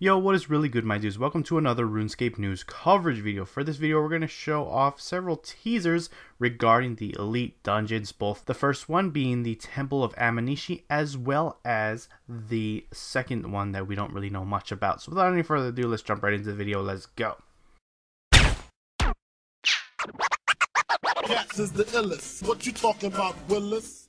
Yo, what is really good, my dudes? Welcome to another RuneScape news coverage video. For this video, we're going to show off several teasers regarding the elite dungeons, both the first one being the Temple of Amanishi, as well as the second one that we don't really know much about. So without any further ado, let's jump right into the video. Let's go. Cats is the illest. What you talking about, Willis?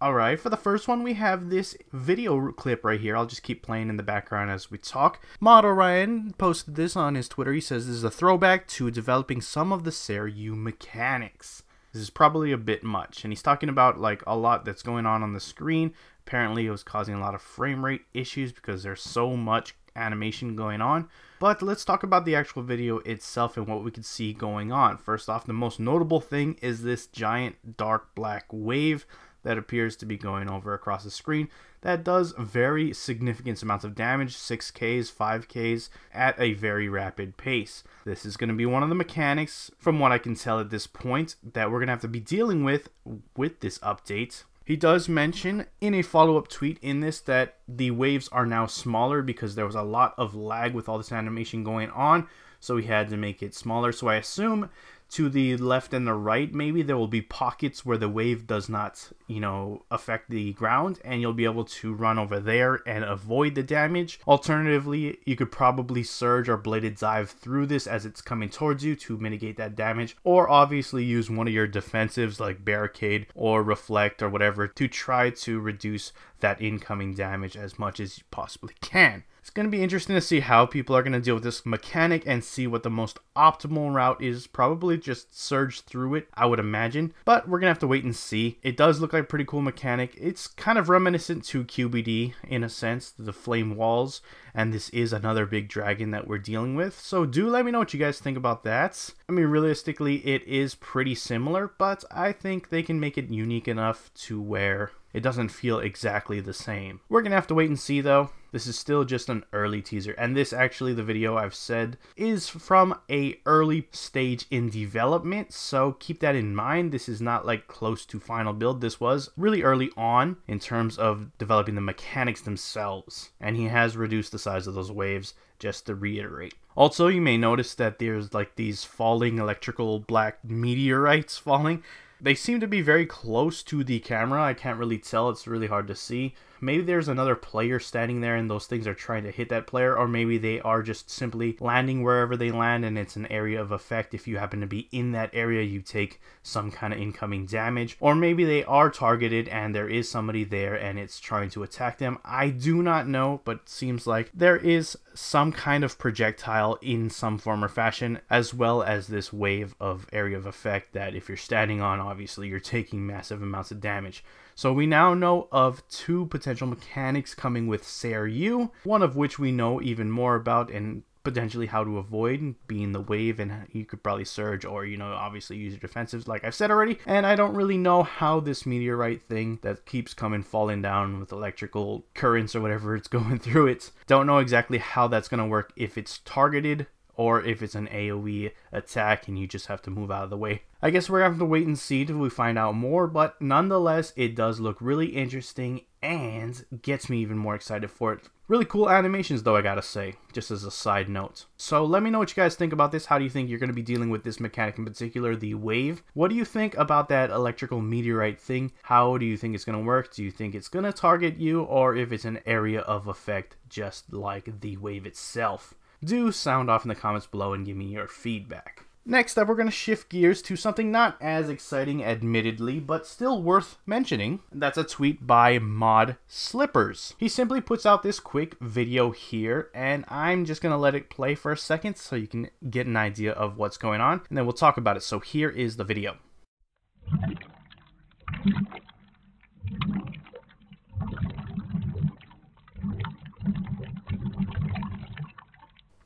Alright, for the first one, we have this video clip right here. I'll just keep playing in the background as we talk. Model Ryan posted this on his Twitter. He says this is a throwback to developing some of the Seiryu mechanics. This is probably a bit much. And he's talking about like a lot that's going on the screen. Apparently it was causing a lot of frame rate issues because there's so much animation going on. But let's talk about the actual video itself and what we can see going on. First off, the most notable thing is this giant dark black wave that appears to be going over across the screen that does very significant amounts of damage, 6Ks, 5Ks, at a very rapid pace. This is going to be one of the mechanics, from what I can tell at this point, that we're going to have to be dealing with this update. He does mention in a follow-up tweet in this that the waves are now smaller because there was a lot of lag with all this animation going on, so he had to make it smaller. So I assume to the left and the right, maybe there will be pockets where the wave does not, affect the ground, and you'll be able to run over there and avoid the damage. Alternatively, you could probably surge or bladed dive through this as it's coming towards you to mitigate that damage, or obviously use one of your defensives like barricade or reflect or whatever to try to reduce that incoming damage as much as you possibly can. It's going to be interesting to see how people are going to deal with this mechanic and see what the most optimal route is. Probably just surge through it, I would imagine. But we're going to have to wait and see. It does look like a pretty cool mechanic. It's kind of reminiscent to QBD in a sense, the flame walls. And this is another big dragon that we're dealing with. So do let me know what you guys think about that. I mean, realistically, it is pretty similar, but I think they can make it unique enough to where it doesn't feel exactly the same. We're going to have to wait and see though. This is still just an early teaser, and this actually, the video I've said, is from a early stage in development, so keep that in mind. This is not like close to final build. This was really early on in terms of developing the mechanics themselves, and he has reduced the size of those waves, just to reiterate. Also, you may notice that there's like these falling electrical black meteorites falling. They seem to be very close to the camera. I can't really tell. It's really hard to see. Maybe there's another player standing there and those things are trying to hit that player, or maybe they are just simply landing wherever they land and it's an area of effect. If you happen to be in that area, you take some kind of incoming damage, or maybe they are targeted and there is somebody there and it's trying to attack them. I do not know, but it seems like there is some kind of projectile in some form or fashion, as well as this wave of area of effect that if you're standing on, obviously you're taking massive amounts of damage. So we now know of two potential mechanics coming with Seiryu, one of which we know even more about and potentially how to avoid, being the wave, and you could probably surge or, obviously use your defensives like I've said already. And I don't really know how this meteorite thing that keeps falling down with electrical currents or whatever it's going through it. Don't know exactly how that's going to work, if it's targeted or if it's an AoE attack and you just have to move out of the way. I guess we're going to have to wait and see till we find out more, but nonetheless, it does look really interesting and gets me even more excited for it. Really cool animations though, I gotta say, just as a side note. So let me know what you guys think about this. How do you think you're going to be dealing with this mechanic in particular, the wave? What do you think about that electrical meteorite thing? How do you think it's going to work? Do you think it's going to target you, or if it's an area of effect just like the wave itself? Do sound off in the comments below and give me your feedback. Next up, we're going to shift gears to something not as exciting, admittedly, but still worth mentioning. That's a tweet by Mod Slippers. He simply puts out this quick video here, and I'm just going to let it play for a second so you can get an idea of what's going on, and then we'll talk about it. So here is the video.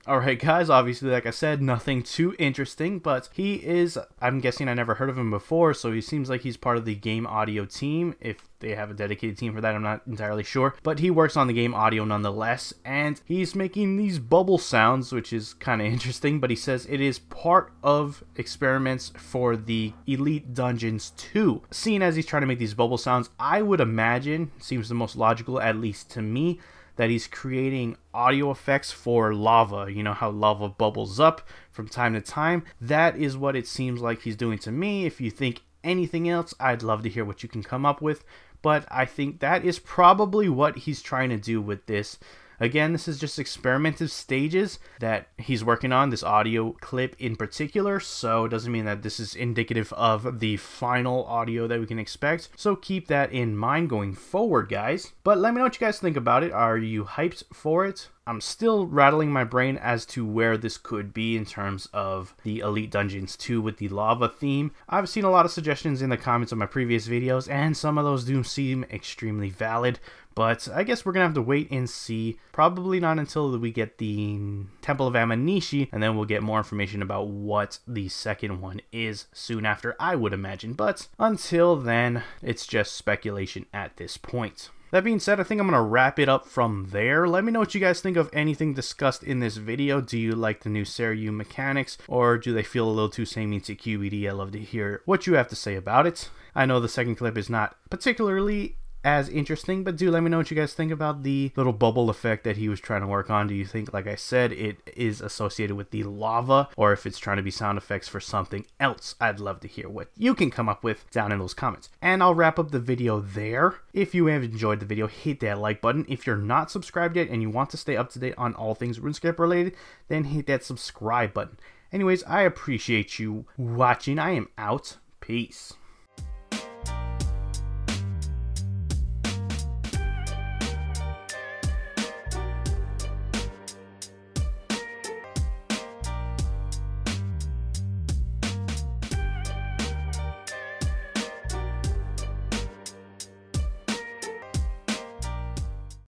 Alright guys, obviously like I said, nothing too interesting, but he is, I'm guessing I never heard of him before, so he seems like he's part of the game audio team. If they have a dedicated team for that, I'm not entirely sure, but he works on the game audio nonetheless, and he's making these bubble sounds, which is kind of interesting, but he says it is part of experiments for the Elite Dungeons 2. Seeing as he's trying to make these bubble sounds, I would imagine, seems the most logical, at least to me, that he's creating audio effects for lava. You know how lava bubbles up from time to time? That is what it seems like he's doing to me. If you think anything else, I'd love to hear what you can come up with. But I think that is probably what he's trying to do with this. Again, this is just experimental stages that he's working on, this audio clip in particular, so it doesn't mean that this is indicative of the final audio that we can expect. So keep that in mind going forward, guys. But let me know what you guys think about it. Are you hyped for it? I'm still rattling my brain as to where this could be in terms of the Elite Dungeons 2 with the lava theme. I've seen a lot of suggestions in the comments of my previous videos, and some of those do seem extremely valid. But I guess we're going to have to wait and see. Probably not until we get the Temple of Amanishi, and then we'll get more information about what the second one is soon after, I would imagine. But until then, it's just speculation at this point. That being said, I think I'm going to wrap it up from there. Let me know what you guys think of anything discussed in this video. Do you like the new Seiryu mechanics, or do they feel a little too samey to QBD? I'd love to hear what you have to say about it. I know the second clip is not particularly as interesting, but do let me know what you guys think about the little bubble effect that he was trying to work on. Do you think, like I said, it is associated with the lava, or if it's trying to be sound effects for something else? I'd love to hear what you can come up with down in those comments. And I'll wrap up the video there. If you have enjoyed the video, hit that like button. If you're not subscribed yet and you want to stay up to date on all things RuneScape related, then hit that subscribe button. Anyways, I appreciate you watching. I am out. Peace.